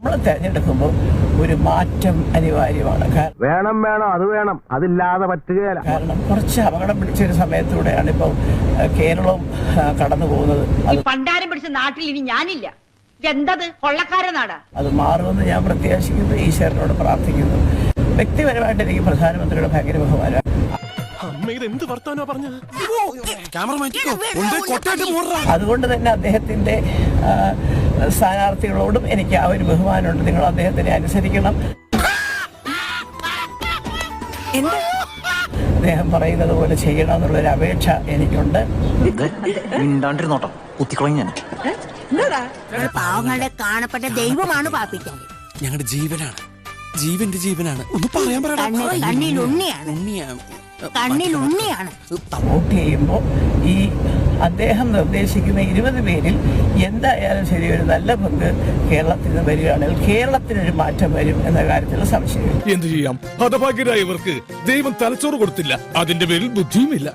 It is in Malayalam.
നമ്മൾ തെരഞ്ഞെടുക്കുമ്പോൾ ഒരു മാറ്റം അനിവാര്യമാണ്. വേണം അത് വേണം, അതില്ലാതെ പറ്റുകയില്ല. കാരണം കുറച്ച് അപകടം പിടിച്ചൊരു സമയത്തൂടെയാണ് ഇപ്പോൾ കേരളവും കടന്നു പോകുന്നത്. പണ്ടാരം പിടിച്ച നാട്ടിൽ ഇനി ഞാനില്ല. എന്തത് കൊള്ളക്കാരനാടാ. അത് മാറുമെന്ന് ഞാൻ പ്രത്യാശിക്കുന്നു, ഈശ്വരനോട് പ്രാർത്ഥിക്കുന്നു. വ്യക്തിപരമായിട്ട് എനിക്ക് പ്രധാനമന്ത്രിയുടെ ഭയങ്കര ബഹുമാനം. അതുകൊണ്ട് തന്നെ അദ്ദേഹത്തിന്റെ സ്ഥാനാർത്ഥികളോടും എനിക്ക് ആ ഒരു ബഹുമാനമുണ്ട്. നിങ്ങൾ അദ്ദേഹത്തിനെ അനുസരിക്കണം. അദ്ദേഹം പറയുന്നത് പോലെ ചെയ്യണം എന്നുള്ളൊരു അപേക്ഷ എനിക്കുണ്ട്. പാവങ്ങളുടെ കാണപ്പെട്ട ദൈവമാണ് പാപ്പിക്കാൻ. ഞങ്ങളുടെ ജീവനാണ്, ജീവന്റെ ജീവനാണ്. ഒന്ന് പറയാൻ കണ്ണിലുണ്ണിയാണ്. വോട്ട് ചെയ്യുമ്പോൾ ഈ അദ്ദേഹം നിർദ്ദേശിക്കുന്ന 20 പേരിൽ എന്തായാലും ശരി ഒരു നല്ല പങ്ക് കേരളത്തിന് വരികയാണെങ്കിൽ കേരളത്തിനൊരു മാറ്റം വരും എന്ന കാര്യത്തിൽ സംശയമില്ല. എന്ത് ചെയ്യാം, ഹതഭാഗ്യരായവർക്ക് ദൈവം തലച്ചോറ് കൊടുത്തില്ല, അതിന്റെ പേരിൽ ബുദ്ധിയുമില്ല.